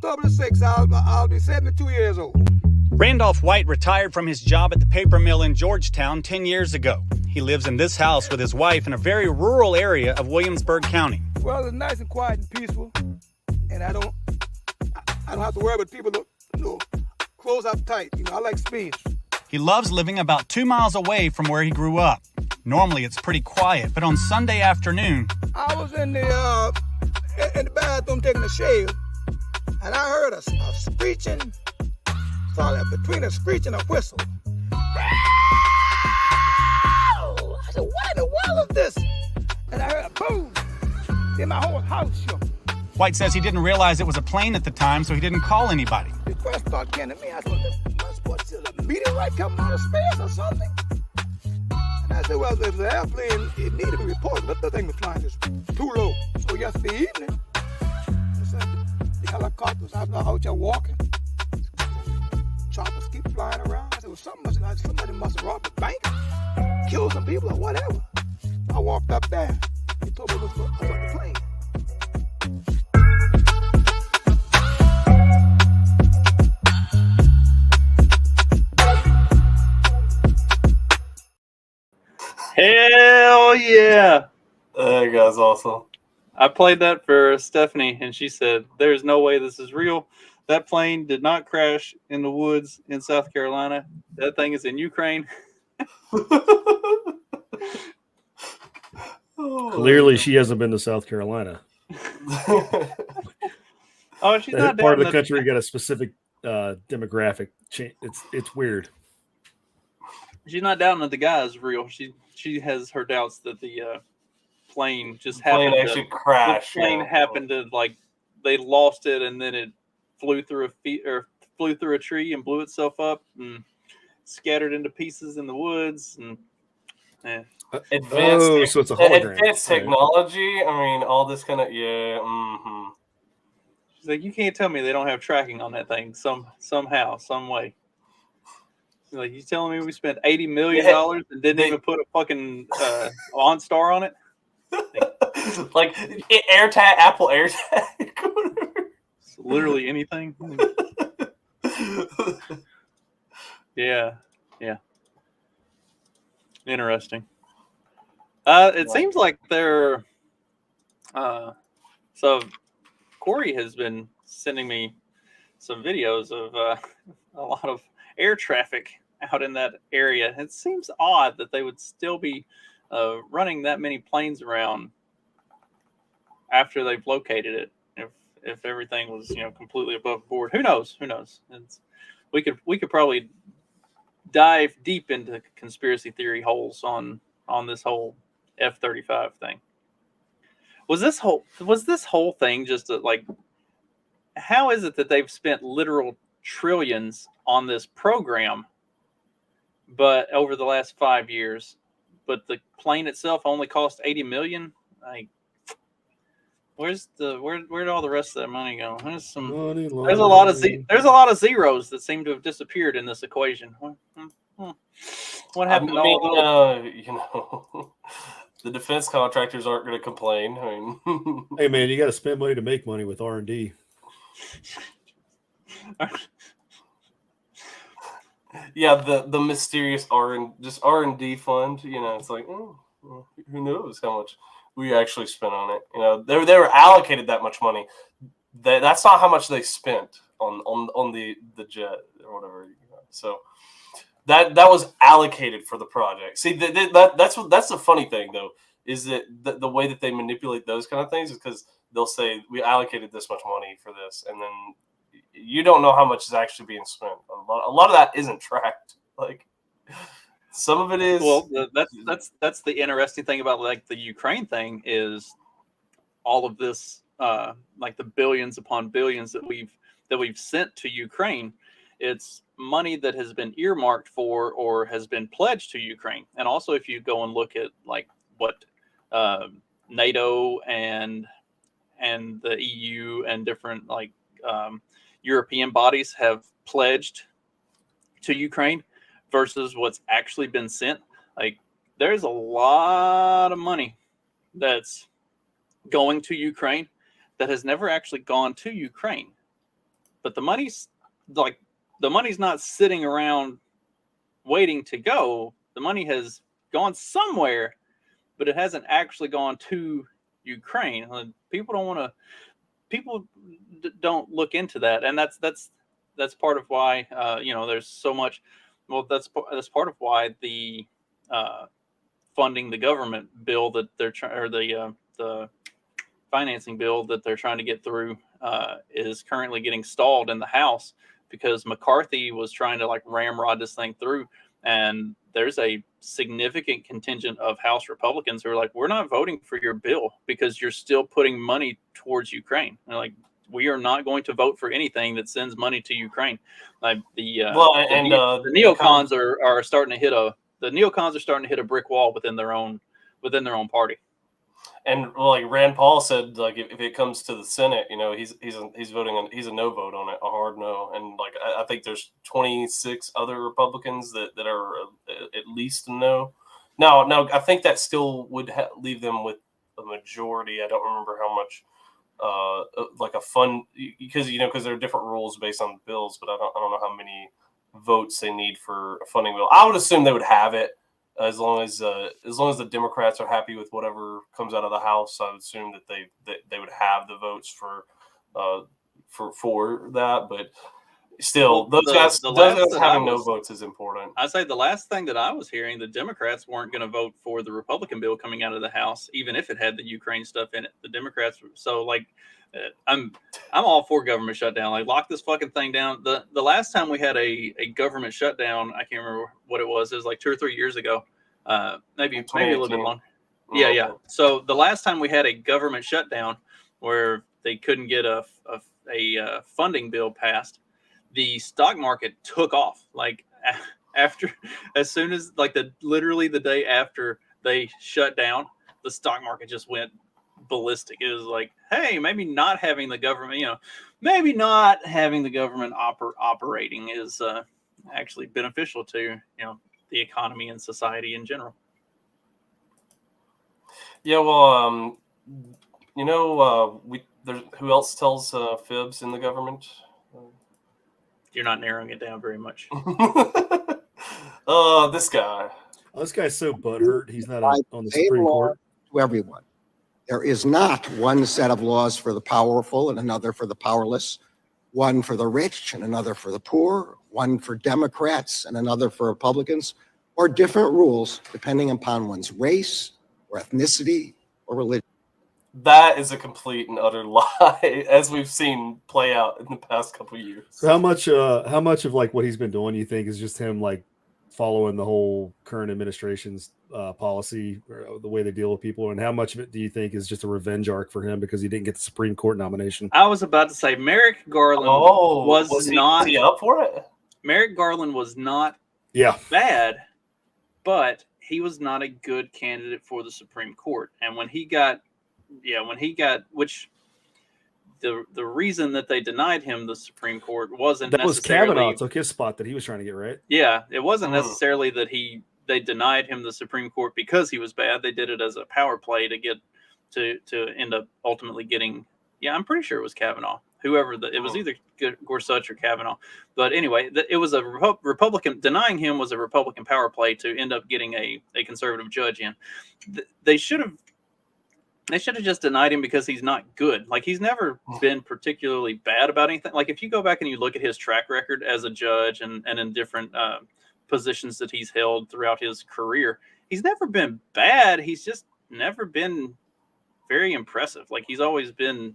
October the 6th, I'll be 72 years old. Randolph White retired from his job at the paper mill in Georgetown 10 years ago. He lives in this house with his wife in a very rural area of Williamsburg County. Well, it's nice and quiet and peaceful, and I don't have to worry about people that, close up tight. I like space. He loves living about 2 miles away from where he grew up. Normally, it's pretty quiet, but on Sunday afternoon, I was in the bathroom taking a shave, and I heard a screeching, between a screech and a whistle. I said, what in the world is this? And I heard a boom. Then my whole house shook. White says he didn't realize it was a plane at the time, so he didn't call anybody. The first thought came to me, I said, what's a meteorite coming out of space or something? And I said, well, if it was an airplane, it needed to be reported, but the thing was flying just too low. So yesterday evening, I said, the helicopters out there walking. Choppers keep flying around. I said, well, somebody must have robbed the bank, killed some people or whatever. I walked up there. He told me it was a plane. Hell yeah! That guy's awesome. I played that for Stephanie, and she said, "There's no way this is real. That plane did not crash in the woods in South Carolina. That thing is in Ukraine." Clearly, she hasn't been to South Carolina. Oh, she's not part of down the country got a specific demographic change. It's weird. She's not doubting that the guy is real. She has her doubts that the plane just happened. Actually crashed. The plane happened to they lost it, and then it flew through a tree and blew itself up and scattered into pieces in the woods. And so it's a hologram. Advanced technology. I mean, all this kind of Mm-hmm. She's like, you can't tell me they don't have tracking on that thing somehow, some way. She's like, you telling me we spent $80 million and didn't even put a fucking OnStar on it? Like AirTag, Apple AirTag. Literally anything. Yeah. Interesting. It seems like they're so Corey has been sending me some videos of a lot of air traffic out in that area. It seems odd that they would still be running that many planes around after they've located it. If everything was completely above board, who knows? We could probably dive deep into conspiracy theory holes on this whole F-35 thing. Was this whole thing just how is it that they've spent literal trillions on this program, but over the last 5 years, but the plane itself only cost $80 million? Where'd all the rest of that money go? There's a lot of zeros that seem to have disappeared in this equation. What happened? The defense contractors aren't going to complain. I mean, hey man, you got to spend money to make money with R&D. Yeah, the mysterious R&D fund. It's like, who knows how much we actually spent on it. They were allocated that much money. That's not how much they spent on the jet or whatever. So that was allocated for the project. See, that's the funny thing though, is that the way that they manipulate those kind of things is because they'll say we allocated this much money for this, and then you don't know how much is actually being spent. A lot of that isn't tracked. Like some of it is. Well, that's the interesting thing about the Ukraine thing is all of this, the billions upon billions that we've sent to Ukraine. It's money that has been earmarked for or has been pledged to Ukraine. And also, if you go and look at what NATO and the EU and different European bodies have pledged to Ukraine versus what's actually been sent, there's a lot of money that's going to Ukraine that has never actually gone to Ukraine. but the money's not sitting around waiting to go. The money has gone somewhere, but it hasn't actually gone to Ukraine. People don't look into that, and that's part of why there's so much. Well, that's part of why the funding the government bill that they're trying, or the financing bill that they're trying to get through is currently getting stalled in the House, because McCarthy was trying to like ramrod this thing through, and there's a significant contingent of House Republicans who are like, we're not voting for your bill because you're still putting money towards Ukraine. And like, we are not going to vote for anything that sends money to Ukraine. Like the neocons are starting to hit a brick wall within their own party. And like Rand Paul said, like if it comes to the Senate, he's voting he's a no vote on it, a hard no. And like I think there's 26 other Republicans that are at least a no. Now I think that still would leave them with a majority. I don't remember how much like a fund, because there are different rules based on bills, but I don't know how many votes they need for a funding bill. I would assume they would have it. As long as the Democrats are happy with whatever comes out of the House, I would assume that they would have the votes for that. But still, those guys having no votes is important. I say the last thing that I was hearing, the Democrats weren't going to vote for the Republican bill coming out of the House, even if it had the Ukraine stuff in it. The Democrats, so like, I'm all for government shutdown. Like, lock this fucking thing down. The last time we had a government shutdown, I can't remember what it was. It was like 2 or 3 years ago, maybe a little bit longer. Yeah. So the last time we had a government shutdown where they couldn't get a funding bill passed, the stock market took off. Like as soon as literally the day after they shut down, the stock market just went ballistic. It was like, hey, maybe not having the government, operating is actually beneficial to the economy and society in general. Yeah, well, who else tells fibs in the government? You're not narrowing it down very much. This guy. Oh, this guy's so butthurt. He's not on the Supreme Court. To everyone. There is not one set of laws for the powerful and another for the powerless, one for the rich and another for the poor, one for Democrats and another for Republicans, or different rules depending upon one's race or ethnicity or religion. That is a complete and utter lie, as we've seen play out in the past couple of years. So how much of like what he's been doing, you think, is just him like following the whole current administration's policy, or the way they deal with people, and how much of it do you think is just a revenge arc for him because he didn't get the Supreme Court nomination? I was about to say Merrick Garland was not up for it. Merrick Garland was not bad, but he was not a good candidate for the Supreme Court. And when he got which the reason that they denied him the Supreme Court wasn't that was necessarily Kavanaugh took his spot that he was trying to get, right? Yeah, it wasn't necessarily that they denied him the Supreme Court because he was bad. They did it as a power play to get to end up ultimately getting. Yeah, I'm pretty sure it was Kavanaugh. It was either Gorsuch or Kavanaugh. But anyway, it was a Republican. Denying him was a Republican power play to end up getting a conservative judge in. They should have just denied him because he's not good. Like, he's never been particularly bad about anything. Like, if you go back and you look at his track record as a judge and in different positions that he's held throughout his career, he's never been bad. He's just never been very impressive. Like, he's always been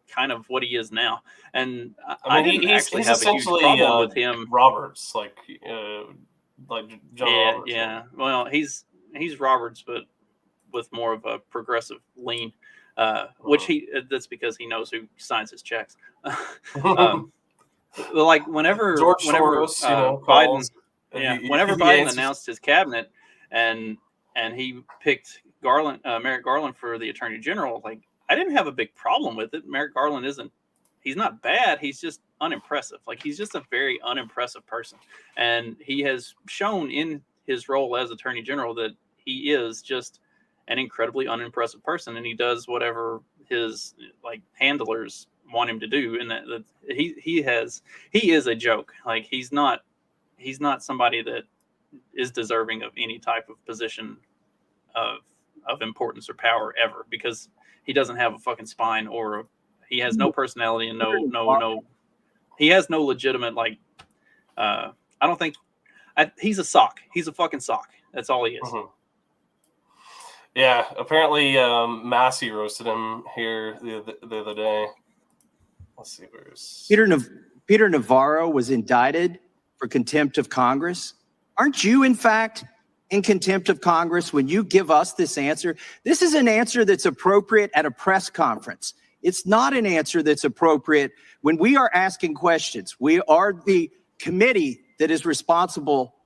kind of what he is now. And I didn't actually have a huge problem with him. Roberts, like John Roberts. Yeah. Well, he's Roberts, but with more of a progressive lean, which that's because he knows who signs his checks. Like whenever Biden announced his cabinet and he picked Merrick Garland for the Attorney General, like, I didn't have a big problem with it. Merrick Garland he's not bad. He's just unimpressive. Like, he's just a very unimpressive person. And he has shown in his role as Attorney General that he is just an incredibly unimpressive person. And he does whatever his handlers want him to do, and that he is a joke. Like he's not somebody that is deserving of any type of position of importance or power ever, because he doesn't have a fucking spine, or he has no personality, and no he has no legitimate I don't think he's a sock. He's a fucking sock. That's all he is. Mm-hmm. Yeah, apparently Massey roasted him here the other day. Let's see, where's Peter Navarro was indicted for contempt of Congress. Aren't you, in fact, in contempt of Congress when you give us this answer? This is an answer that's appropriate at a press conference. It's not an answer that's appropriate when we are asking questions. We are the committee that is responsible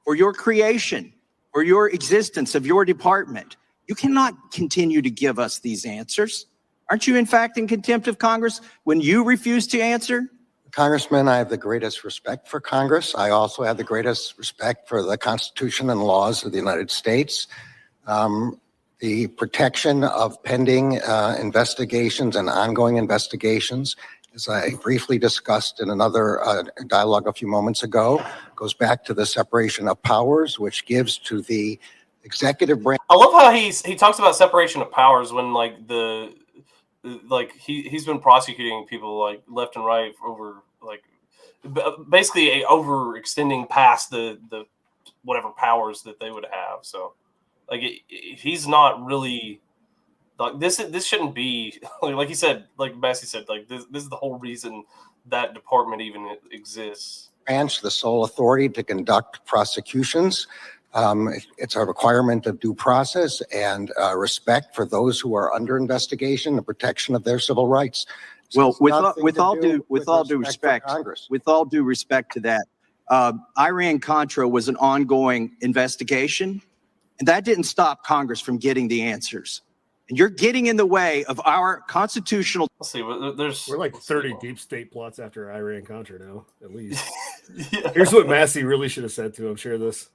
for your creation or your existence of your department. You cannot continue to give us these answers. Aren't you, in fact, in contempt of Congress when you refuse to answer? Congressman, I have the greatest respect for Congress. I also have the greatest respect for the Constitution and laws of the United States. The protection of pending investigations and ongoing investigations, as I briefly discussed in another dialogue a few moments ago, goes back to the separation of powers, which gives to the executive branch. I love how he talks about separation of powers when he's been prosecuting people like left and right over basically overextending past the whatever powers that they would have. So he's not really like this shouldn't be like he said, like Massey said, like this is the whole reason that department even exists. Branch the sole authority to conduct prosecutions. It's a requirement of due process and respect for those who are under investigation, the protection of their civil rights. Well, with all due respect to that, Iran-Contra was an ongoing investigation, and that didn't stop Congress from getting the answers. And you're getting in the way of our constitutional. Let's see. We're like 30 deep state plots after Iran-Contra now, at least. Yeah. Here's what Massey really should have said to him. Share this.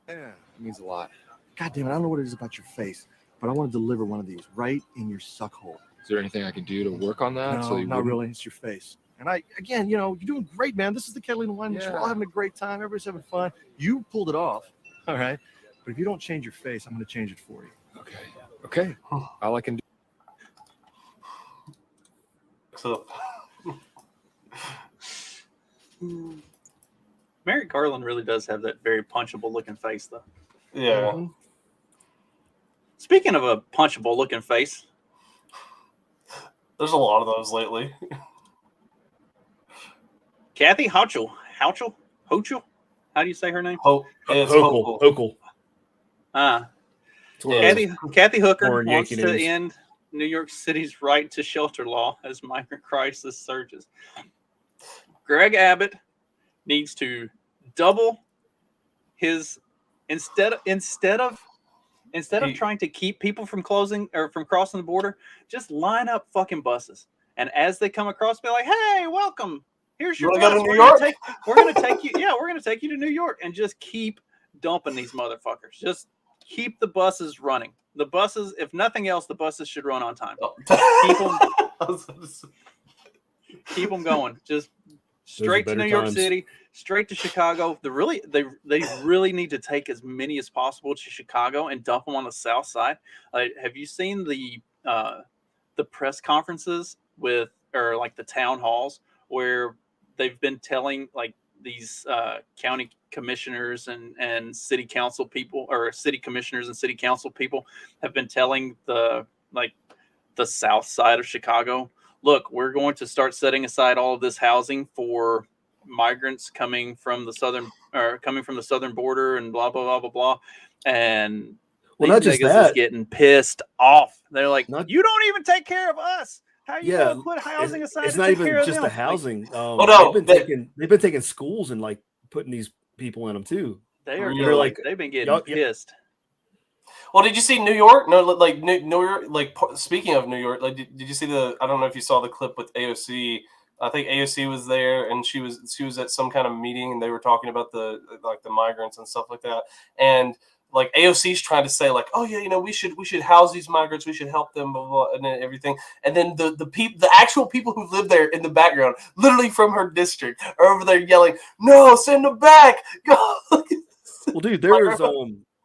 Yeah, it means a lot. God damn it, I don't know what it is about your face, but I want to deliver one of these right in your suck hole. Is there anything I can do to work on that? No, not really. It's your face. And again, you're doing great, man. This is the Kelly and Wine. We're all having a great time. Everybody's having fun. You pulled it off. All right. But if you don't change your face, I'm going to change it for you. Okay. All I can do. So, Merrick Garland really does have that very punchable looking face, though. Yeah. Mm-hmm. Speaking of a punchable looking face, there's a lot of those lately. Kathy Hochul. How do you say her name? Hochul. Kathy Hooker wants to end New York City's right to shelter law as migrant crisis surges. Greg Abbott needs to double his instead of trying to keep people from closing or from crossing the border, just line up fucking buses, and as they come across, be like, "Hey, welcome. Here's your bus. We're gonna take you. Yeah, we're gonna take you to New York," and just keep dumping these motherfuckers. Just keep the buses running. The buses, if nothing else, the buses should run on time. Keep them going. Just straight to New York City, straight to Chicago. They really need to take as many as possible to Chicago and dump them on the south side. Have you seen the press conferences or the town halls where they've been telling these county commissioners and city council people, or city commissioners and city council people have been telling the south side of Chicago, look, we're going to start setting aside all of this housing for migrants coming from the southern border and blah blah blah blah blah. And not just that, is getting pissed off. They're like, you don't even take care of us. How are you going to put housing aside? It's not even just the housing. They've been taking schools and putting these people in them too. They've been getting pissed. Well, did you see New York? No, New York. Speaking of New York, did you see I don't know if you saw the clip with AOC I think AOC was there, and she was at some kind of meeting, and they were talking about the migrants and stuff like that. And like AOC's trying to say like, oh yeah, we should house these migrants, we should help them, blah, blah, and then everything. And then the actual people who live there in the background, literally from her district, are over there yelling, "No, send them back!" Go. Well, dude, there's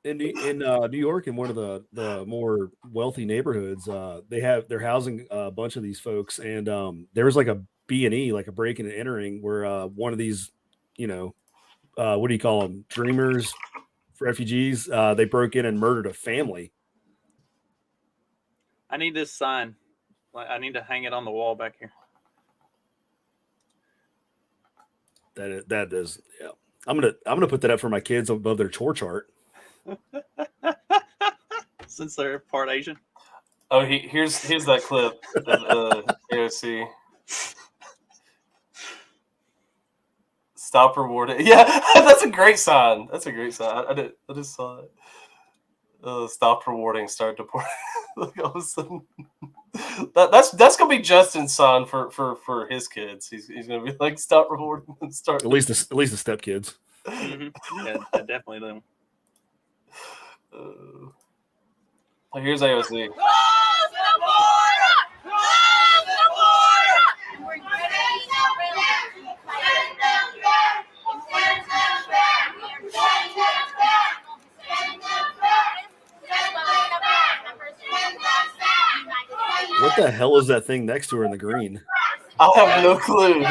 in New York, in one of the more wealthy neighborhoods, they're housing a bunch of these folks, and there was like a B&E, like a breaking and entering, where one of these, what do you call them, dreamers, refugees, they broke in and murdered a family. I need this sign. I need to hang it on the wall back here. That is, yeah. I'm gonna put that up for my kids above their chore chart. Since they're part Asian. Oh, here's that clip of AOC. Stop rewarding. Yeah, that's a great sign. That's a great sign. I just saw it. Stop rewarding. Start deporting. Like all of a sudden, that's gonna be Justin's sign for his kids. He's gonna be like, stop rewarding and start. At least the step kids. Mm-hmm. Yeah, definitely them. Here's AOC. What the hell is that thing next to her in the green? I have no clue.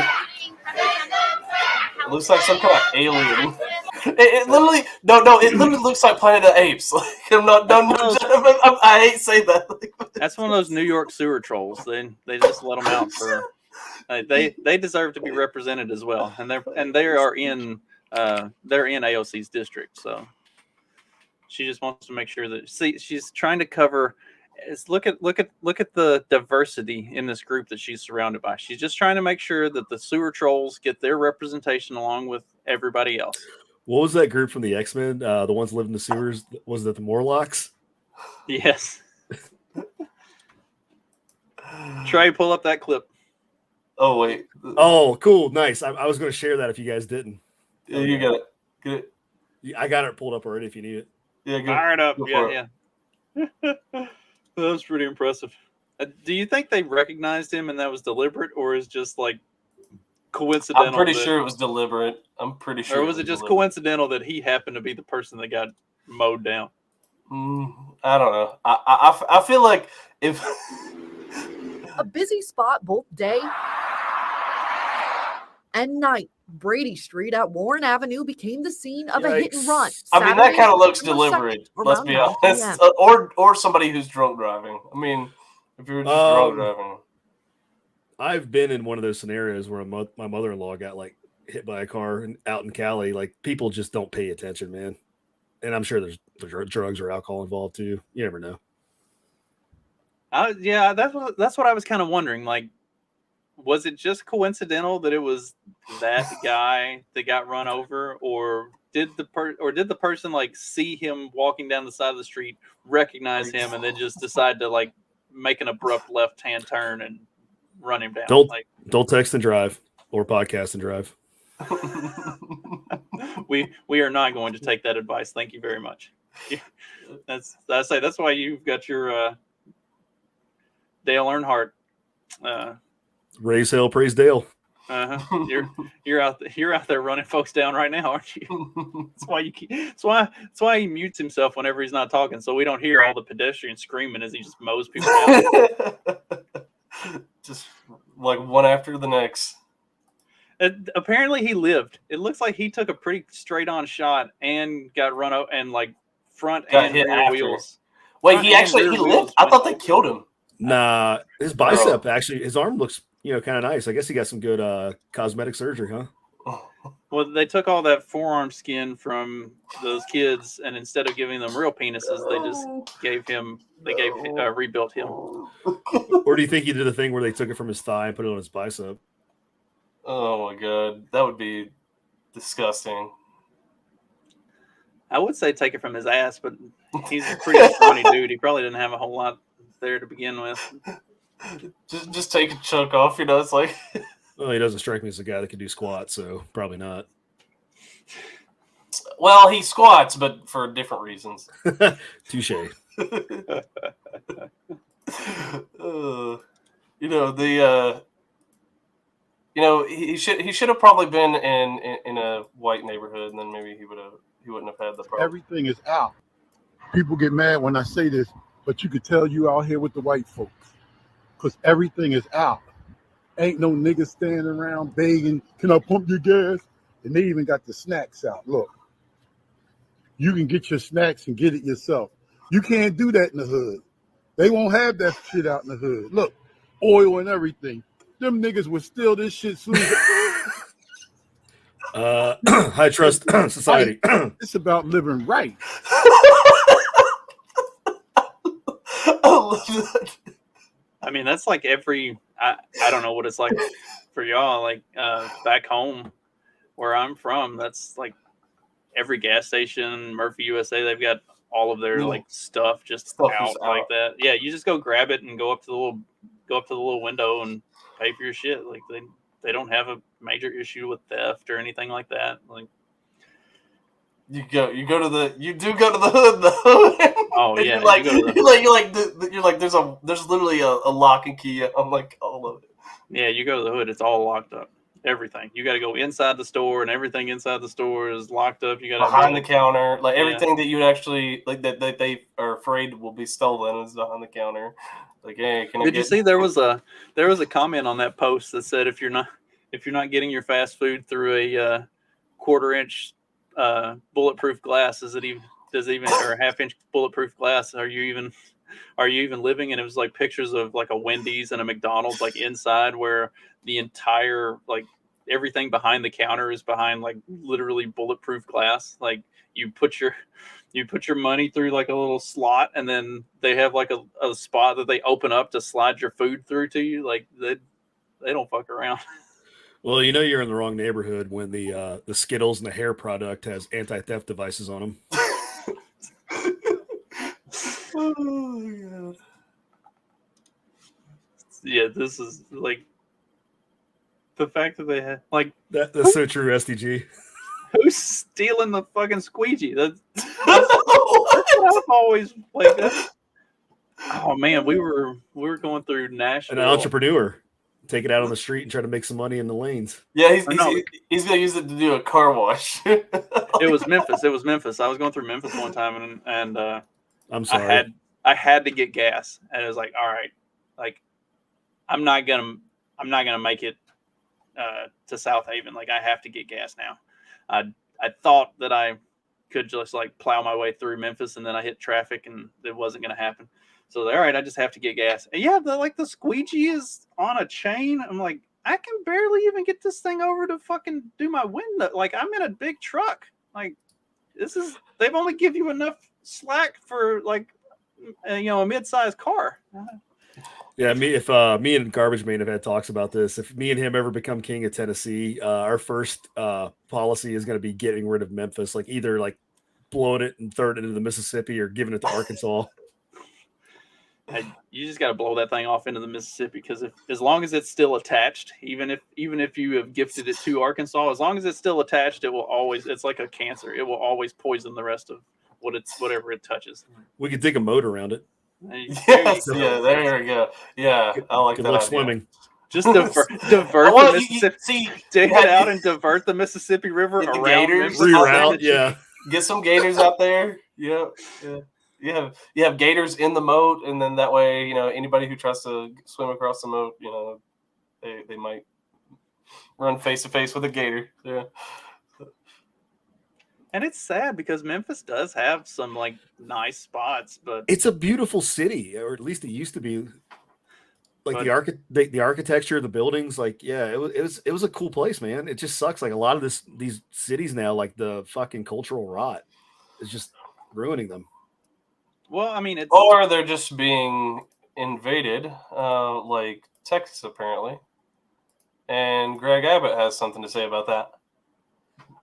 It looks like some kind of alien. It literally it literally looks like Planet of the Apes. Like I hate saying that. That's one of those New York sewer trolls. They just let them out for. They deserve to be represented as well, and they are in AOC's district. So she just wants to make sure that she's trying to cover. Look at the diversity in this group that she's surrounded by. She's just trying to make sure that the sewer trolls get their representation along with everybody else. What was that group from the X-Men? The ones living in the sewers? Was it the Morlocks? Yes. Trey, pull up that clip. Oh wait. Oh, cool, nice. I was going to share that if you guys didn't. Yeah, you got it. Get it. I got it pulled up already. If you need it. Yeah, go. Fire it up. Go Yeah. That was pretty impressive. Do you think they recognized him and that was deliberate, or is just like coincidental? I'm pretty sure it was deliberate. I'm pretty sure. Or was it just coincidental that he happened to be the person that got mowed down? I don't know. I feel like if a busy spot both day and night, Brady Street at Warren Avenue became the scene of a hit and run. I mean, that kind of looks deliberate. Let's be honest. Or somebody who's drunk driving. I mean, if you were just drunk driving. I've been in one of those scenarios where my mother-in-law got like hit by a car out in Cali. Like, people just don't pay attention, man. And I'm sure there's drugs or alcohol involved too. You never know. Yeah, that's what I was kind of wondering. Like, was it just coincidental that it was that guy that got run over, or did the person like see him walking down the side of the street, recognize him, and then just decide to like make an abrupt left-hand turn and run him down? Don't text and drive, or podcast and drive. We are not going to take that advice. Thank you very much. That's why you've got your Dale Earnhardt. Raise hell, praise Dale. You're out there running folks down right now, aren't you? That's why he mutes himself whenever he's not talking, so we don't hear all the pedestrians screaming as he just mows people down. Just like one after the next. Apparently he lived. It looks like he took a pretty straight on shot and got run out and like front and rear wheels. Wait, he lived? I thought they killed him. Nah, his bicep actually, his arm looks kind of nice. I guess he got some good cosmetic surgery, huh? Well, they took all that forearm skin from those kids, and instead of giving them real penises, they just rebuilt him. Or do you think he did a thing where they took it from his thigh and put it on his bicep? Oh my god, that would be disgusting. I would say take it from his ass, but he's a pretty scrawny dude. He probably didn't have a whole lot there to begin with. Just take a chunk off, it's like Well, he doesn't strike me as a guy that can do squats, so probably not. Well, he squats, but for different reasons. Touche. He should have probably been in a white neighborhood, and then maybe he wouldn't have had the problem. Everything is out. People get mad when I say this, but you could tell you out here with the white folks, because everything is out. Ain't no niggas standing around begging, "Can I pump your gas?" And they even got the snacks out. Look, you can get your snacks and get it yourself. You can't do that in the hood. They won't have that shit out in the hood. Look, oil and everything. Them niggas would steal this shit soon. High trust society. It's about living right. I mean, that's like I don't know what it's like for y'all. Like back home where I'm from, that's like every gas station, Murphy USA, they've got all of their like stuff just out like that. Yeah, you just go grab it and go up to the little window and pay for your shit. Like they don't have a major issue with theft or anything like that. Like you do go to the hood though. Oh yeah, you're like there's literally a lock and key on like all of it. Yeah, you go to the hood, it's all locked up. Everything. You got to go inside the store, and everything inside the store is locked up. You got behind the counter, like everything that you actually like that they are afraid will be stolen is behind the counter. Like, hey, you see there was a comment on that post that said if you're not getting your fast food through a quarter-inch bulletproof glass, or a half-inch bulletproof glass, are you even living? And it was like pictures of like a Wendy's and a McDonald's like inside, where the entire like everything behind the counter is behind like literally bulletproof glass. Like you put your money through like a little slot, and then they have like a spot that they open up to slide your food through to you. Like they don't fuck around. Well, you know you're in the wrong neighborhood when the Skittles and the hair product has anti-theft devices on them. Oh, God. Yeah, this is like the fact that they had like that's so true, SDG. Who's stealing the fucking squeegee? That's what I've always like. Oh man, we were going through Nashville. An entrepreneur take it out on the street and try to make some money in the lanes. Yeah, he's gonna use it to do a car wash. It was Memphis. I was going through Memphis one time, and I'm sorry. I had to get gas, and it was like, all right, like I'm not gonna make it to South Haven. Like I have to get gas now. I thought that I could just like plow my way through Memphis, and then I hit traffic, and it wasn't gonna happen. So all right, I just have to get gas. And yeah, the squeegee is on a chain. I'm like, I can barely even get this thing over to fucking do my window. Like I'm in a big truck. Like they've only give you enough slack for like a mid-sized car. Yeah, if me and Garbage Man have had talks about this. If me and him ever become king of Tennessee, our first policy is going to be getting rid of Memphis, like either like blowing it and throwing it into the Mississippi or giving it to Arkansas. You just got to blow that thing off into the Mississippi, because as long as it's still attached, even if you have gifted it to Arkansas, as long as it's still attached, it will always. It's like a cancer. It will always poison the rest of whatever it touches. We could dig a moat around it. Yes, there we go. Yeah, I like good that. luck idea. swimming. Just divert the Mississippi. Dig it out and divert the Mississippi River Get the around gators. Reroute, yeah. Get some gators out there. Yeah. You have gators in the moat, and then that way, anybody who tries to swim across the moat, they might run face to face with a gator. Yeah. And it's sad because Memphis does have some like nice spots, but it's a beautiful city, or at least it used to be. Like the architecture, the buildings, like it was a cool place, man. It just sucks. Like a lot of these cities now, like the fucking cultural rot is just ruining them. Well, I mean, or they're just being invaded, like Texas apparently. And Greg Abbott has something to say about that.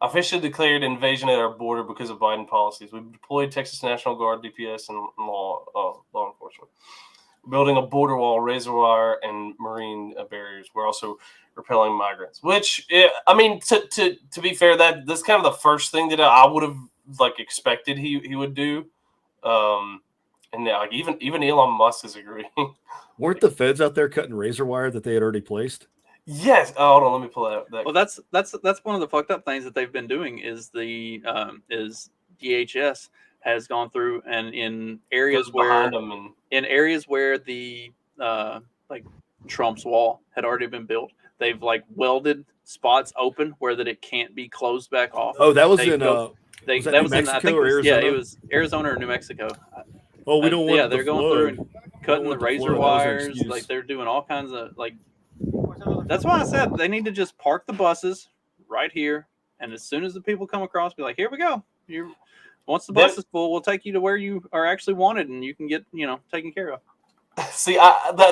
Officially declared invasion at our border because of Biden policies. We've deployed Texas National Guard, DPS, and law enforcement. building a border wall, razor wire, and marine barriers. We're also repelling migrants. Which, I mean, to be fair, that's kind of the first thing that I would have like expected he would do. And like even Elon Musk is agreeing. Weren't the feds out there cutting razor wire that they had already placed? Yes. Oh, hold on, let me pull that. Well, that's one of the fucked up things that they've been doing is is DHS has gone through and in areas where the like Trump's wall had already been built, they've like welded spots open where that it can't be closed back off. Oh, that was They in go- They, that was in, I think, Arizona? it was Arizona or New Mexico. Oh, we don't want yeah, the they're going flood. through and cutting the razor wires. Like they're doing all kinds of like. That's why I said they need to just park the buses right here, and as soon as the people come across, be like, "Here we go. Once the bus is full, we'll take you to where you are actually wanted, and you can get taken care of." See,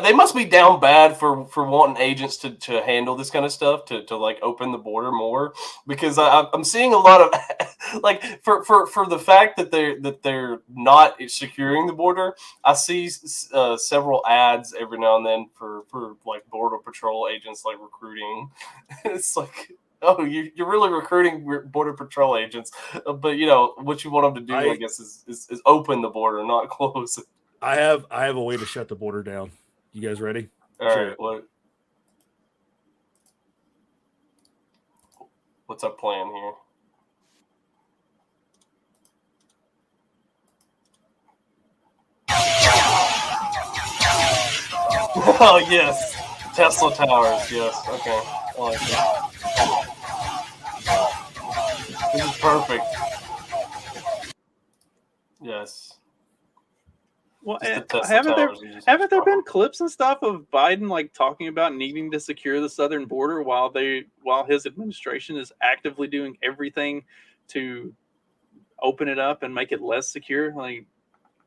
they must be down bad for wanting agents to handle this kind of stuff, to like open the border more, because I'm seeing a lot of like for the fact that they're not securing the border. I see several ads every now and then for like border patrol agents like recruiting. It's like, oh, you're really recruiting border patrol agents, but what you want them to do, I guess, is open the border, not close it. I have a way to shut the border down. You guys ready? All right. What's our plan here? Oh yes, Tesla towers. Yes. Okay. I like that. This is perfect. Yes. Well, haven't there been clips and stuff of Biden like talking about needing to secure the southern border while his administration is actively doing everything to open it up and make it less secure? Like,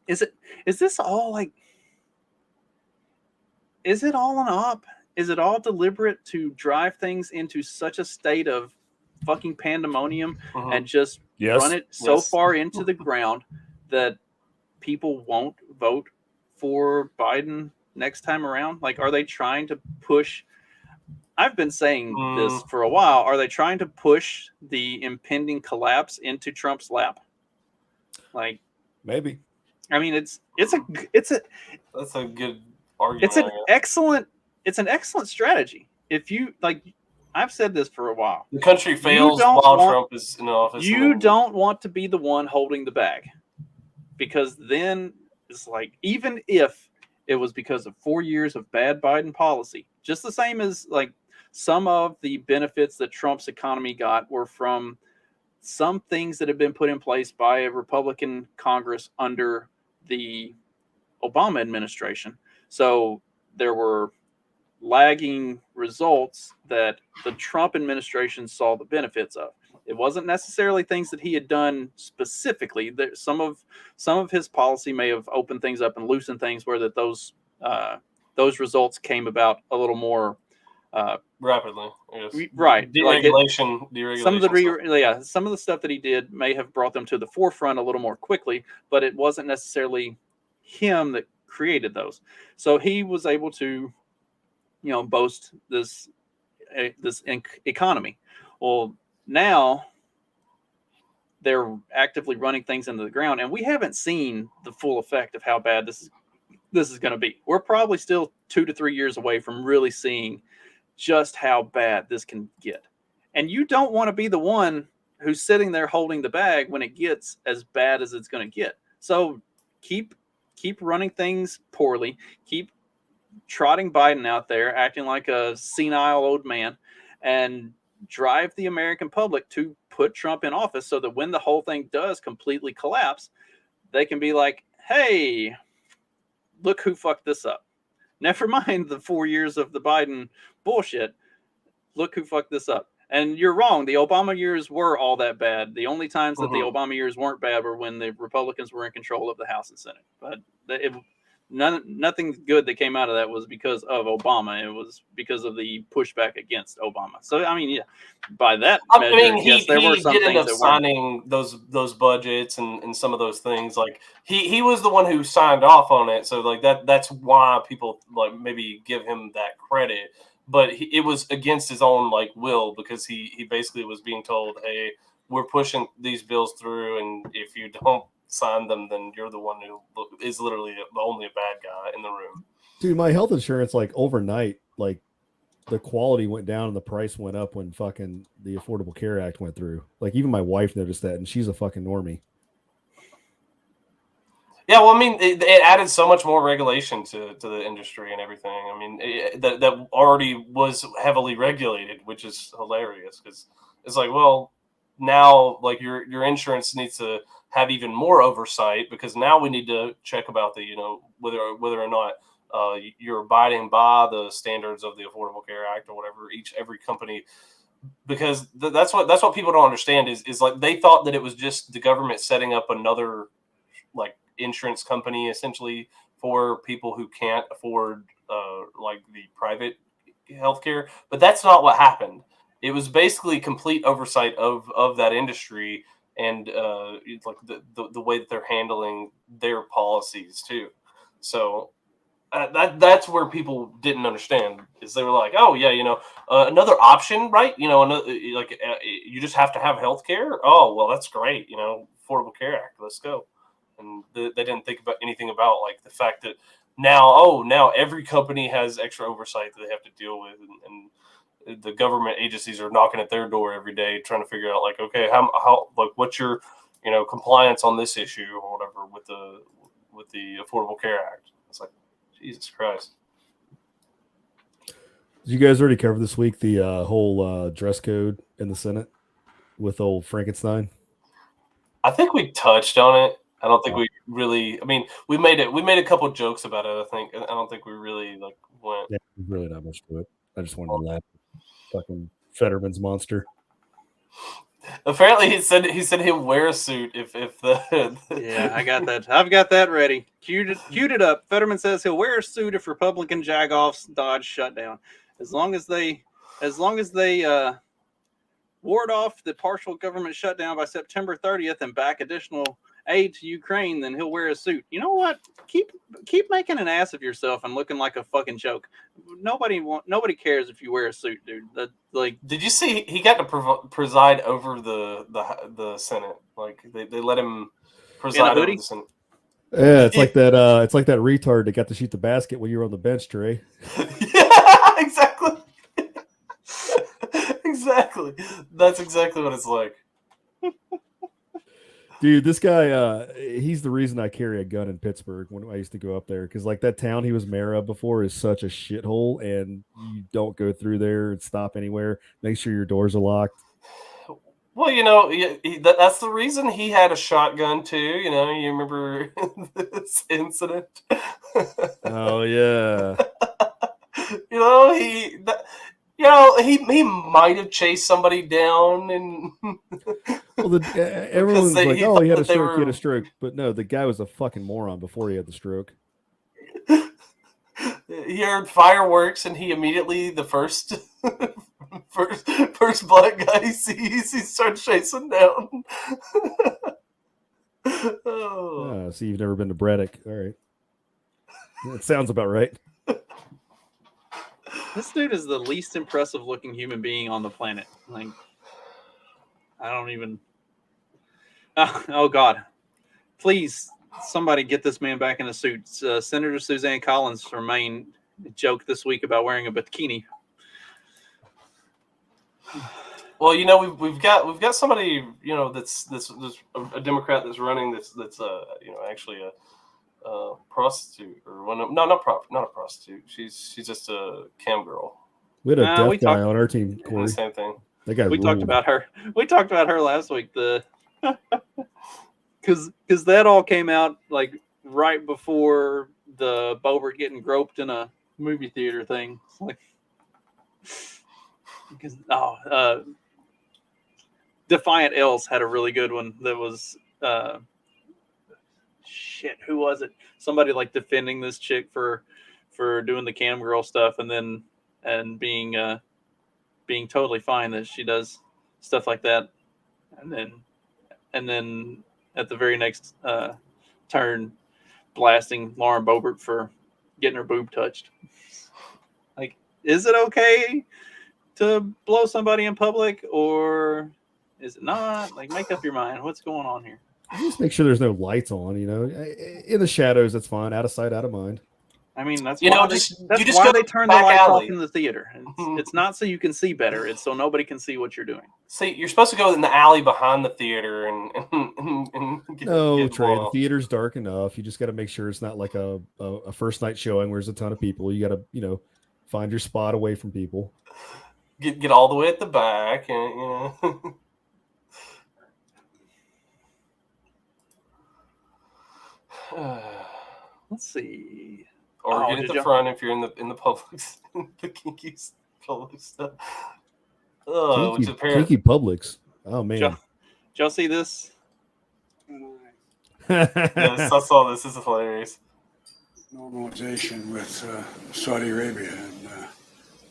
is this all like? Is it all an op? Is it all deliberate to drive things into such a state of fucking pandemonium and just run it so far into the ground that people won't vote for Biden next time around? Like, are they trying to push? I've been saying this for a while. Are they trying to push the impending collapse into Trump's lap? Like, maybe. I mean, that's a good argument. It's an excellent strategy. If you like, I've said this for a while. The country fails while Trump is in office. You don't want to be the one holding the bag. Because then it's like, even if it was because of 4 years of bad Biden policy, just the same as like some of the benefits that Trump's economy got were from some things that have been put in place by a Republican Congress under the Obama administration. So there were lagging results that the Trump administration saw the benefits of. It wasn't necessarily things that he had done specifically. Some of his policy may have opened things up and loosened things where that those results came about a little more rapidly. Yes. Right. Deregulation. Some of the stuff that he did may have brought them to the forefront a little more quickly, but it wasn't necessarily him that created those. So he was able to, boast this economy. Well, now they're actively running things into the ground, and we haven't seen the full effect of how bad this is going to be. We're probably still 2 to 3 years away from really seeing just how bad this can get. And you don't want to be the one who's sitting there holding the bag when it gets as bad as it's going to get. So keep running things poorly. Keep trotting Biden out there, acting like a senile old man, and drive the American public to put Trump in office so that when the whole thing does completely collapse, they can be like, hey, look who fucked this up. Never mind the 4 years of the Biden bullshit. Look who fucked this up. And you're wrong. The Obama years were all that bad. The only times that the Obama years weren't bad were when the Republicans were in control of the House and Senate. But nothing good that came out of that was because of Obama. It was because of the pushback against Obama. So I mean, yeah, by that measure, yes, there were some did end things up that weren't. signing those budgets and some of those things. Like he was the one who signed off on it, so like that's why people like maybe give him that credit. But it was against his own like will, because he basically was being told, hey, we're pushing these bills through, and if you don't sign them, then you're the one who is literally only a bad guy in the room. Dude, my health insurance, like overnight, like the quality went down and the price went up when fucking the Affordable Care Act went through. Like even my wife noticed that, and she's a fucking normie. Yeah, well, I mean, it added so much more regulation to the industry and everything. I mean, that already was heavily regulated, which is hilarious because it's like, well, now like your insurance needs to have even more oversight, because now we need to check about the whether or not you're abiding by the standards of the Affordable Care Act or whatever every company. Because that's what people don't understand is like they thought that it was just the government setting up another like insurance company essentially for people who can't afford like the private healthcare, but that's not what happened. It was basically complete oversight of that industry and like the way that they're handling their policies too. So that's where people didn't understand, is they were like, oh yeah, another option, right? Another, like you just have to have healthcare. Oh well, that's great. Affordable Care Act, let's go. And they didn't think about anything about like the fact that now every company has extra oversight that they have to deal with, and the government agencies are knocking at their door every day trying to figure out like, okay, how like what's your compliance on this issue or whatever with the Affordable Care Act. It's like, Jesus Christ. Did you guys already cover this week the whole dress code in the Senate with old Frankenstein? I think we touched on it. I don't think we really. I mean, we made a couple of jokes about it. I think. I don't think we really like went. Yeah, really not much to it. I just wanted to laugh. Fucking Fetterman's monster. Apparently, he said he'll wear a suit if the. Yeah, I got that. I've got that ready. Queued it up. Fetterman says he'll wear a suit if Republican jagoffs dodge shutdown, as long as they ward off the partial government shutdown by September 30th and back additional aid to Ukraine, then he'll wear a suit. You know what? Keep making an ass of yourself and looking like a fucking joke. Nobody cares if you wear a suit, dude. Did you see he got to preside over the Senate? Like they let him preside over the Senate. Yeah, it's like that. It's like that retard that got to shoot the basket when you were on the bench, Trey. Yeah, exactly. Exactly. That's exactly what it's like. Dude, this guy, he's the reason I carry a gun in Pittsburgh when I used to go up there. Because, like, that town he was mayor of before is such a shithole, and you don't go through there and stop anywhere. Make sure your doors are locked. Well, that's the reason he had a shotgun, too. You remember this incident? Oh, yeah. He might have chased somebody down, and well, everyone's like, "Oh, he had a stroke. He had a stroke," but no, the guy was a fucking moron before he had the stroke. He heard fireworks, and he immediately the first black guy he sees, he starts chasing down. Oh, see, you've never been to Braddock. All right, that sounds about right. This dude is the least impressive looking human being on the planet. Like, I don't even. Oh God! Please, somebody get this man back in a suit. Senator Suzanne Collins' main joke this week about wearing a bikini. Well, we've got somebody that's a Democrat that's running that's actually a prostitute, or not a prostitute. She's just a cam girl. We had a deaf guy on our team, Corey. Same thing. That guy. We talked about her. We talked about her last week. Because that all came out like right before the Bobert getting groped in a movie theater thing. Like, because Defiant Else had a really good one that was shit, who was it? Somebody like defending this chick for doing the cam girl stuff, and being totally fine that she does stuff like that, and then at the very next turn, blasting Lauren Boebert for getting her boob touched. Like, is it okay to blow somebody in public, or is it not? Like, make up your mind. What's going on here? Just make sure there's no lights on. In the shadows, that's fine. Out of sight, out of mind. I mean, that's You why know, they, just- that's you just why go they to turn the back lights alley. off in the theater. It's not so you can see better. It's so nobody can see what you're doing. See, you're supposed to go in the alley behind the theater and get, No, get Trey, the blown. theater's dark enough. You just got to make sure it's not like a first night showing where there's a ton of people. You got to, find your spot away from people. Get all the way at the back, and Let's see. or get at did the you- front if you're in the public, the kinky public stuff. Oh, which apparently Kinky Publix. Oh man. Did y'all see this? yes, I saw this. This is hilarious. Normalization with Saudi Arabia,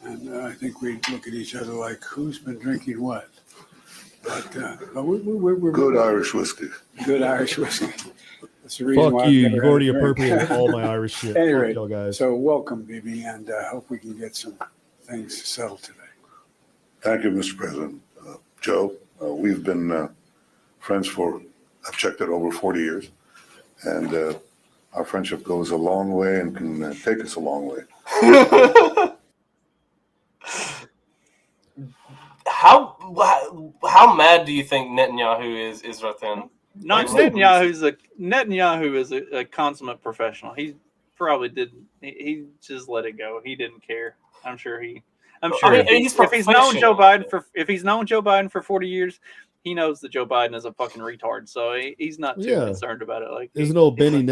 and I think we look at each other like, who's been drinking what? But we're Good Irish whiskey. Good Irish whiskey. That's the reason Fuck why you. I've never You've had a already drink. appropriated all my Irish shit. Anyway, Fuck y'all guys. so welcome, Bibi, and hope we can get some things settled today. Thank you, Mr. President. Joe, we've been friends I've checked it, over 40 years. And our friendship goes a long way and can take us a long way. How mad do you think Netanyahu is right then? Netanyahu is a consummate professional. He probably didn't. He just let it go. He didn't care. I'm sure he's if he's known Joe Biden for 40 years, he knows that Joe Biden is a fucking retard. So he's not too concerned about it. Like, there's an old Benny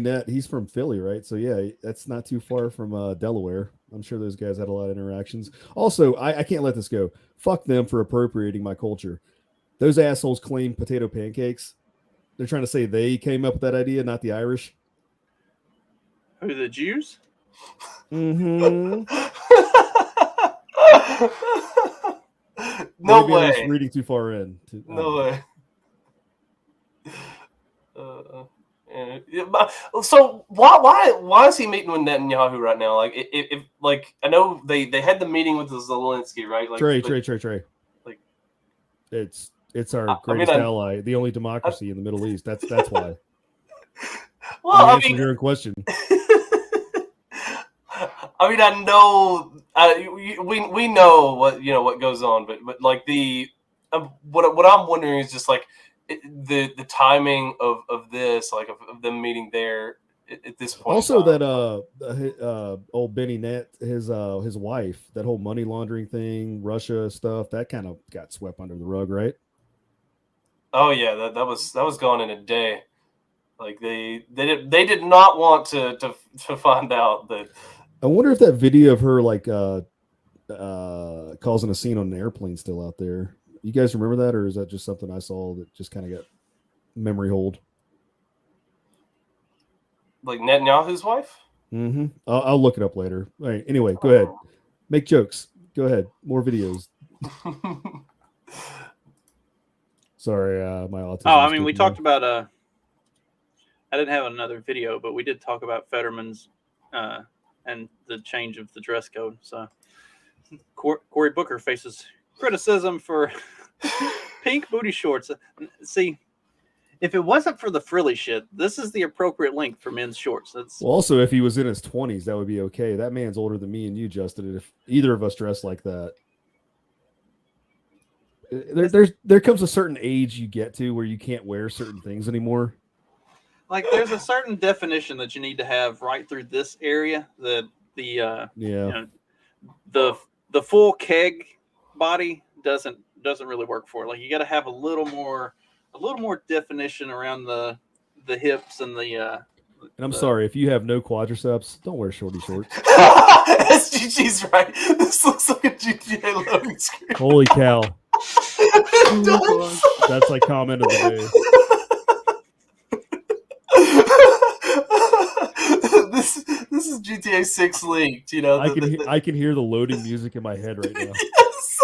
Net. He's from Philly, right? So yeah, that's not too far from Delaware. I'm sure those guys had a lot of interactions. Also, I can't let this go. Fuck them for appropriating my culture. Those assholes claim potato pancakes. They're trying to say they came up with that idea, not the Irish. Who, the Jews? Mm-hmm. No Maybe I'm way. just reading too far in. No way. So why is he meeting with Netanyahu right now? Like, if like, I know they had the meeting with Zelensky, right? Like, Trey. Like, it's our greatest ally, the only democracy in the Middle East. That's why. Well, I answer mean, your question. I mean, I know we know what goes on, but like what I'm wondering is just like the timing of this, like of them meeting there at this point. Also, that old Benny Net, his wife, that whole money laundering thing, Russia stuff, that kind of got swept under the rug, right? Oh yeah, that was gone in a day. Like they did not want to find out that. I wonder if that video of her like causing a scene on an airplane still out there. You guys remember that, or is that just something I saw that just kind of got memory hold? Like Netanyahu's wife? Mm-hmm. I'll look it up later. All right. Anyway, go ahead. Make jokes. Go ahead. More videos. Sorry, my autism. Oh, I mean, we talked about I didn't have another video, but we did talk about Fetterman's and the change of the dress code. So Cory Booker faces criticism for pink booty shorts. See, if it wasn't for the frilly shit, this is the appropriate length for men's shorts. Well, also, if he was in his 20s, that would be okay. That man's older than me and you, Justin. And if either of us dress like that, there comes a certain age you get to where you can't wear certain things anymore. Like, there's a certain definition that you need to have right through this area. The full keg body doesn't really work for it. Like, you got to have a little more definition around the hips and the. And I'm sorry if you have no quadriceps, don't wear shorty shorts. SGG's right. This looks like a GTA loading screen. Holy cow! That's like comment of the day. is GTA 6 leaked. You know, I can hear the loading music in my head right now. Yes.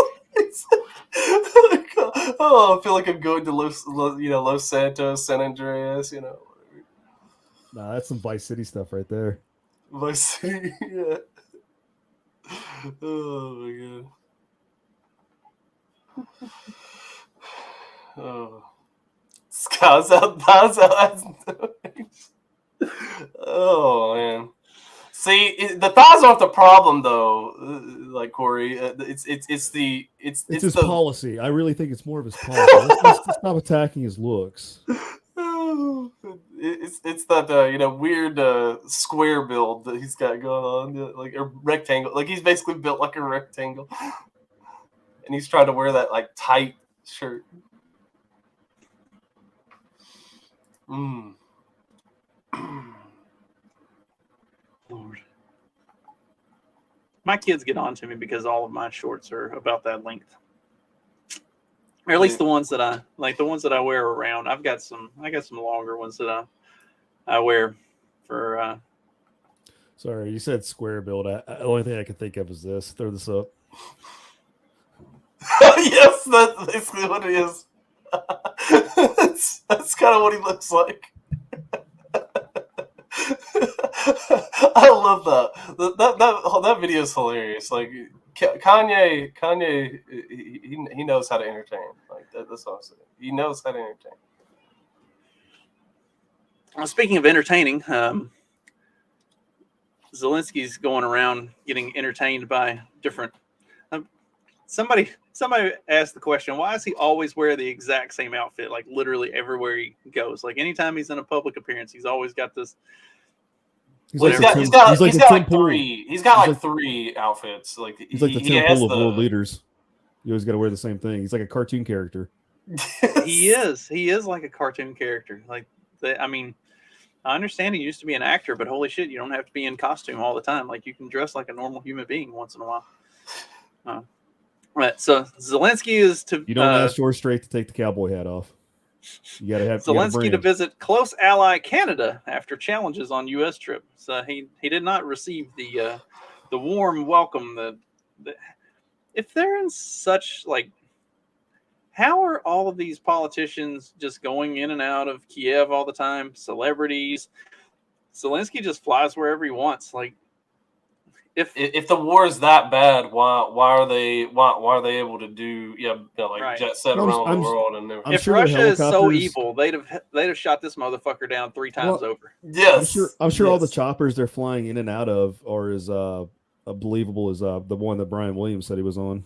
Oh, I feel like I'm going to Los Santos, San Andreas. You know, Nah, that's some Vice City stuff right there. Vice City. Yeah. Oh my god. Oh. Scouts out. Oh man. See, the thighs aren't the problem, though. Like Corey, it's his the policy. I really think it's more of his policy. Let's stop attacking his looks. It's that weird square build that he's got going on, like a rectangle. Like he's basically built like a rectangle, and he's trying to wear that like tight shirt. Lord. My kids get on to me because all of my shorts are about that length. Or at least the ones that I like, the ones that I wear around. I got some longer ones that I wear for Sorry, you said square build. The only thing I can think of is this. Throw this up. Yes, that's basically what it is. That's kind of what he looks like. I love that video is hilarious. Like Kanye, he knows how to entertain. Like that's what I'm saying. He knows how to entertain. Well, speaking of entertaining, Zelensky's going around getting entertained by different. Somebody asked the question, why does he always wear the exact same outfit? Like literally everywhere he goes. Like anytime he's in a public appearance, he's always got this. He's got like three. He's got like three outfits. Like he's like the Tim Pool of world leaders. You always got to wear the same thing. He's like a cartoon character. He is like a cartoon character. Like I mean, I understand he used to be an actor, but holy shit, you don't have to be in costume all the time. Like you can dress like a normal human being once in a while. Right. So Zelensky is to. You don't ask George Strait to take the cowboy hat off. You got to have Zelensky to visit close ally Canada after challenges on U.S. trip. So he did not receive the warm welcome. If they're in such like, how are all of these politicians just going in and out of Kiev all the time? Celebrities. Zelensky just flies wherever he wants. Like, if the war is that bad, why are they able to do right. jet set around the world and everything? If Russia is so evil, they'd have shot this motherfucker down 3 times over. Yes, I'm sure all the choppers they're flying in and out of are as believable as the one that Brian Williams said he was on.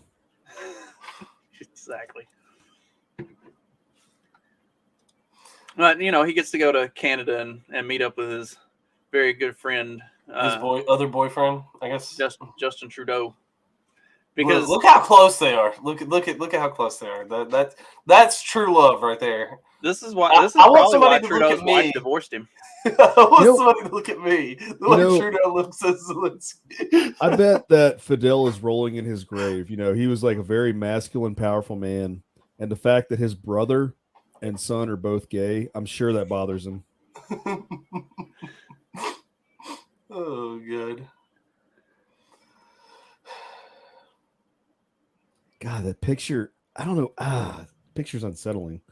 Exactly. But he gets to go to Canada and meet up with his very good friend. His other boyfriend, I guess, Justin Trudeau. Because look how close they are. Look at how close they are. That's true love right there. This is probably why Trudeau's wife divorced him. I want somebody to look at me. The way Trudeau looks at Zelensky. I bet that Fidel is rolling in his grave. He was like a very masculine, powerful man, and the fact that his brother and son are both gay, I'm sure that bothers him. Oh, good. God, that picture, I don't know. Picture's unsettling.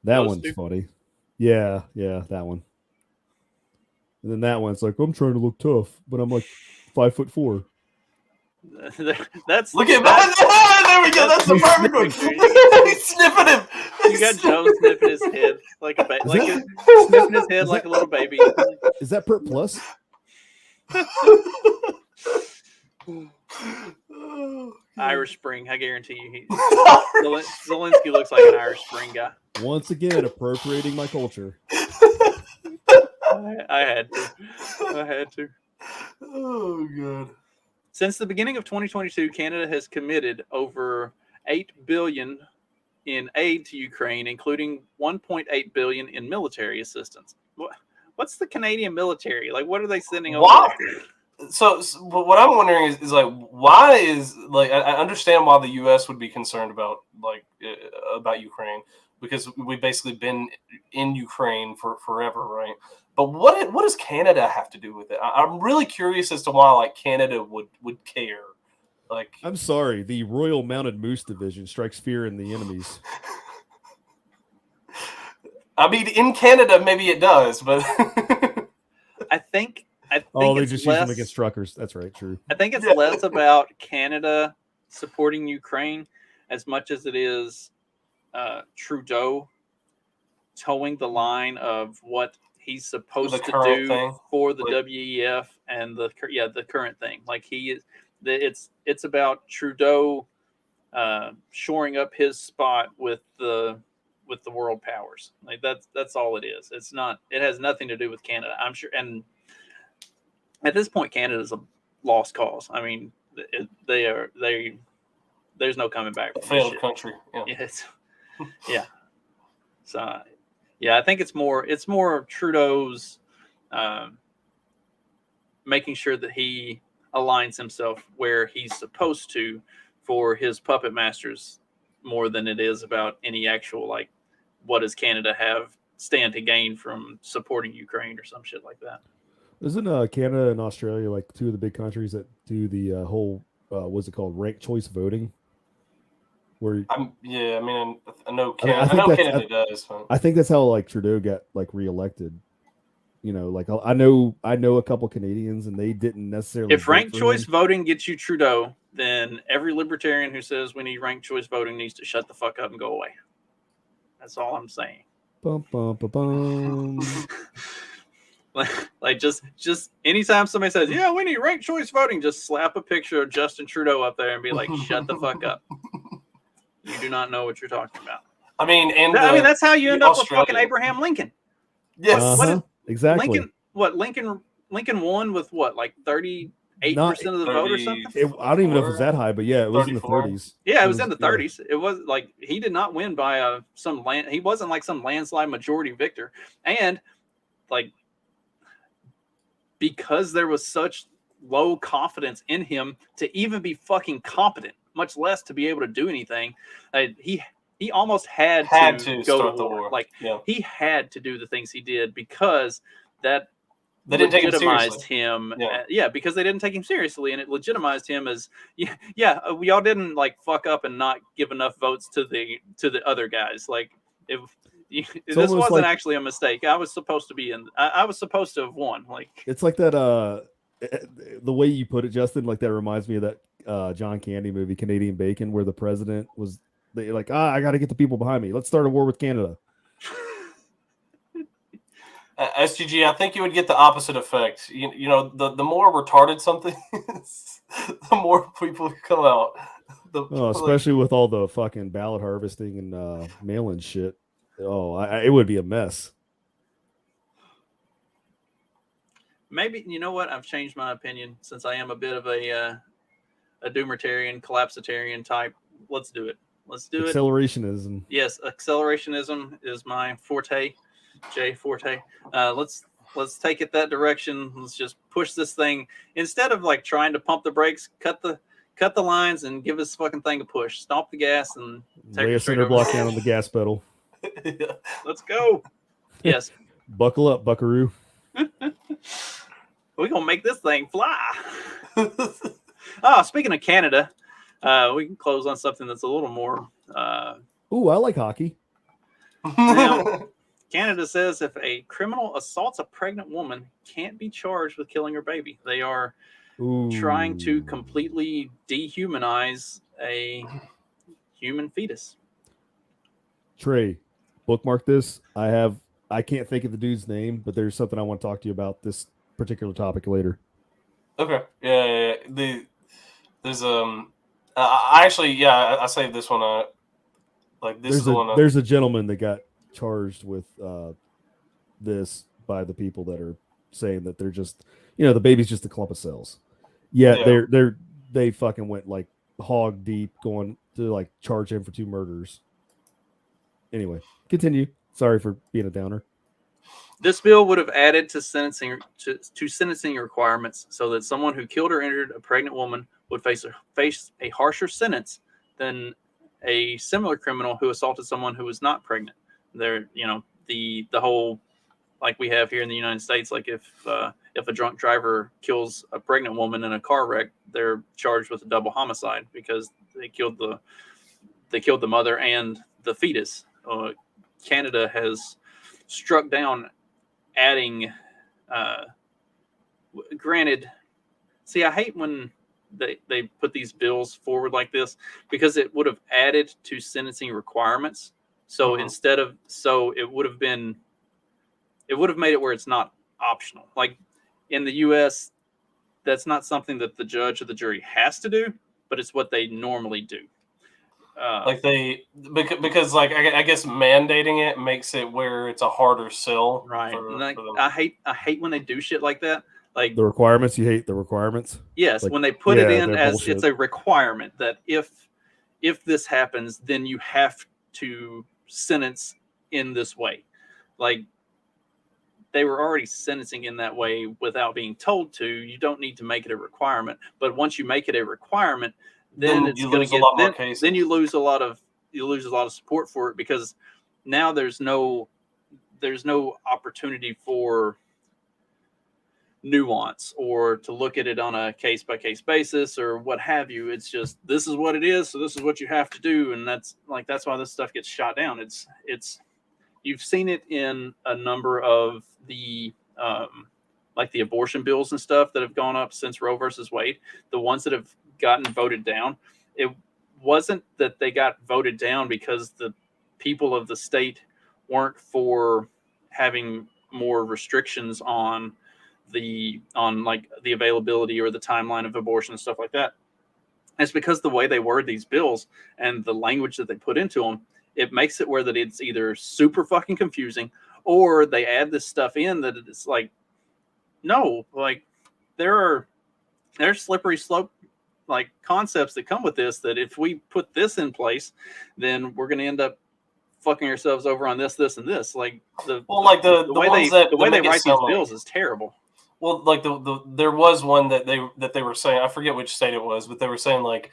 That one's funny. Yeah, that one. And then that one's like, I'm trying to look tough, but I'm like 5'4". That's look at that. There we go. That's the perfect one. He's sniffing him. You got Joe sniffing his head like a baby, sniffing his head like a little baby. Is that Pert Plus? Irish Spring, I guarantee you. Zelensky looks like an Irish Spring guy. Once again, appropriating my culture. I had to. Oh, God. Since the beginning of 2022, Canada has committed over $8 billion in aid to Ukraine, including $1.8 billion in military assistance. What's the Canadian military? Like, what are they sending over there? So what I'm wondering is like, why is like, I understand why the U.S. would be concerned about Ukraine, because we've basically been in Ukraine for forever, right? But what does Canada have to do with it? I'm really curious as to why like Canada would care. Like, I'm sorry, the Royal Mounted Moose Division strikes fear in the enemies. I mean, in Canada, maybe it does, but I think Oh, they it's just use them less. against truckers. That's right, true. I think it's less about Canada supporting Ukraine as much as it is Trudeau towing the line of what he's supposed to do for the WEF and the current thing. Like it's about Trudeau shoring up his spot with the world powers. Like that's all it is. It's not. It has nothing to do with Canada. I'm sure. And at this point, Canada's a lost cause. I mean, there's no coming back from a failed this shit. country. Yeah. Yes. Yeah. So, yeah, I think it's more Trudeau's making sure that he aligns himself where he's supposed to for his puppet masters more than it is about any actual, like, what does Canada stand to gain from supporting Ukraine or some shit like that. Isn't Canada and Australia like two of the big countries that do the whole what's it called, ranked choice voting? Where I know Canada does. But... I think that's how like Trudeau got like reelected. You know, like I know a couple Canadians and they didn't necessarily. If ranked choice voting gets you Trudeau, then every libertarian who says we need ranked choice voting needs to shut the fuck up and go away. That's all I'm saying. Bum, bum, bum, bum. Like just anytime somebody says, yeah, we need ranked choice voting, just slap a picture of Justin Trudeau up there and be like, shut the fuck up. You do not know what you're talking about. I mean, that's how you end up with fucking Abraham Lincoln. Yes, exactly. Lincoln won with what, like 38% of the vote or something? I don't even know if it was that high, but yeah, it was 34. In the 30s. Yeah, it was in the 30s. It was like he did not win by he wasn't like some landslide majority victor. And like because there was such low confidence in him to even be fucking competent, much less to be able to do anything, he almost had to go to war. Like he had to do the things he did because that they didn't legitimized him. Because they didn't take him seriously, and it legitimized him as y'all didn't like fuck up and not give enough votes to the other guys. Like this wasn't actually a mistake. I was supposed to be I was supposed to have won. Like it's like that. The way you put it, Justin, like that reminds me of that John Candy movie, Canadian Bacon, where the president was like, I got to get the people behind me. Let's start a war with Canada. SGG, I think you would get the opposite effect. You know, the more retarded something is, the more people come out. Especially with all the fucking ballot harvesting and mail-in shit. It would be a mess. Maybe, you know what? I've changed my opinion since I am a bit of a doomertarian, collapsitarian type. Let's do it. Accelerationism. Yes, accelerationism is my forte. Let's take it that direction. Let's just push this thing instead of like trying to pump the brakes, cut the lines and give this fucking thing a push. Stomp the gas and lay a center block down on the gas pedal. Let's go. Yes. Buckle up, buckaroo. We're gonna make this thing fly. Speaking of Canada, we can close on something that's a little more I like hockey. Now, Canada says if a criminal assaults a pregnant woman, can't be charged with killing her baby. They are trying to completely dehumanize a human fetus. Trey, bookmark this. I can't think of the dude's name, but there's something I want to talk to you about this particular topic later. Okay. Yeah. There's I saved this one. There's a gentleman that got charged with this by the people that are saying that they're just, the baby's just a clump of cells. They fucking went like hog deep, going to like charge him for 2 murders. Anyway, continue. Sorry for being a downer. This bill would have added to sentencing requirements so that someone who killed or injured a pregnant woman would face a harsher sentence than a similar criminal who assaulted someone who was not pregnant. There, the whole, like we have here in the United States, like if a drunk driver kills a pregnant woman in a car wreck, they're charged with a double homicide because they killed the mother and the fetus. Canada has struck down adding. Granted, see, I hate when they put these bills forward like this because it would have added to sentencing requirements. So it would have made it where it's not optional. Like in the U.S., that's not something that the judge or the jury has to do, but it's what they normally do. Because I guess mandating it makes it where it's a harder sell. Right. For them. I hate when they do shit like that. Like the requirements, you hate the requirements? Yes, when they put it in as bullshit. It's a requirement that if this happens, then you have to sentence in this way. Like they were already sentencing in that way without being told to. You don't need to make it a requirement. But once you make it a requirement, then it's going to get a lot more cases. Then you lose a lot of support for it because now there's no opportunity for nuance or to look at it on a case-by-case basis or what have you. It's just, this is what it is, so this is what you have to do, and that's why this stuff gets shot down. It's you've seen it in a number of the like the abortion bills and stuff that have gone up since Roe versus Wade. The ones that have gotten voted down, it wasn't that they got voted down because the people of the state weren't for having more restrictions on the availability or the timeline of abortion and stuff like that. It's because the way they word these bills and the language that they put into them, it makes it where that it's either super fucking confusing or they add this stuff in that it's like, no, like there's slippery slope like concepts that come with this, that if we put this in place, then we're going to end up fucking ourselves over on this, and this. Like the way they write these bills is terrible. Well, like there was one that they were saying, I forget which state it was, but they were saying like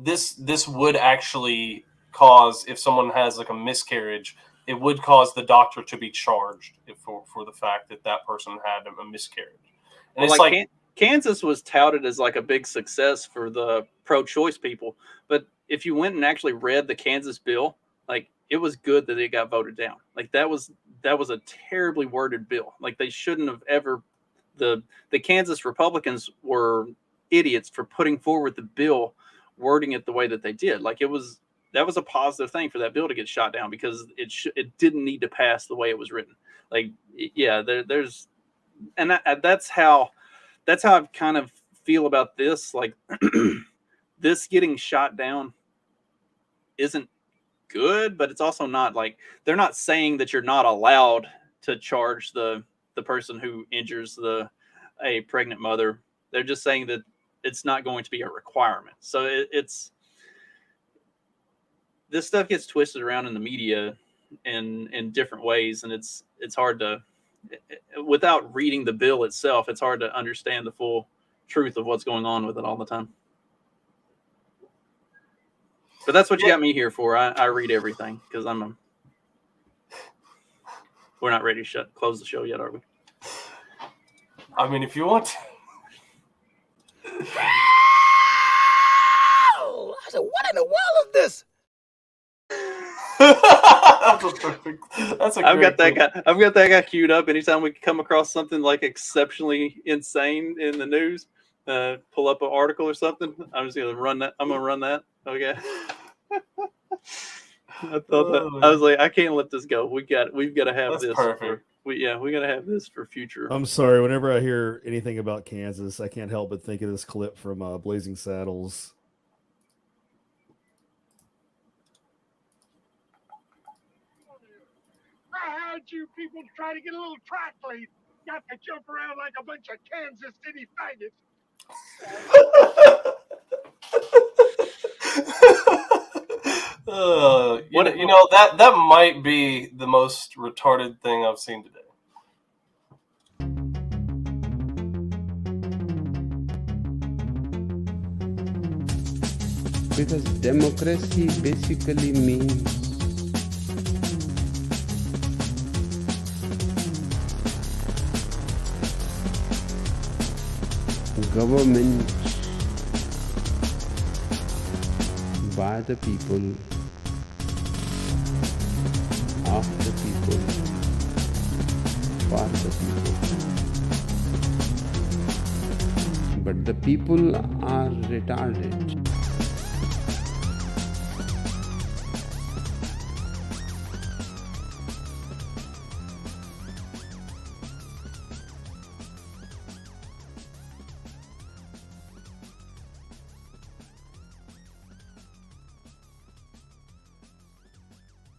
this would actually cause, if someone has like a miscarriage, it would cause the doctor to be charged for the fact that person had a miscarriage. And well, it's Kansas was touted as like a big success for the pro-choice people, but if you went and actually read the Kansas bill, like it was good that it got voted down. Like that was a terribly worded bill. Like they shouldn't have ever. The Kansas Republicans were idiots for putting forward the bill, wording it the way that they did. Like that was a positive thing for that bill to get shot down because it didn't need to pass the way it was written. Like yeah, there's and that's how I kind of feel about this. Like this getting shot down isn't good, but it's also not like they're not saying that you're not allowed to charge the person who injures a pregnant mother. They're just saying that it's not going to be a requirement. So it's this stuff gets twisted around in the media in different ways, and it's hard to, without reading the bill itself, it's hard to understand the full truth of what's going on with it all the time. But that's what you got me here for. I read everything because we're not ready to close the show yet, are we? I mean, if you want to. I said, what in the world is this? I've got that guy queued up. Anytime we come across something like exceptionally insane in the news, pull up an article or something. I'm just gonna run that. I'm gonna run that. Okay. I thought that I was like, I can't let this go. We've got to have That's this. Perfect. We got to have this for future. I'm sorry. Whenever I hear anything about Kansas, I can't help but think of this clip from Blazing Saddles. I heard you people try to get a little track lead. Got to jump around like a bunch of Kansas City faggots. That might be the most retarded thing I've seen today. Because democracy basically means government by the people, of the people, for the people. But the people are retarded.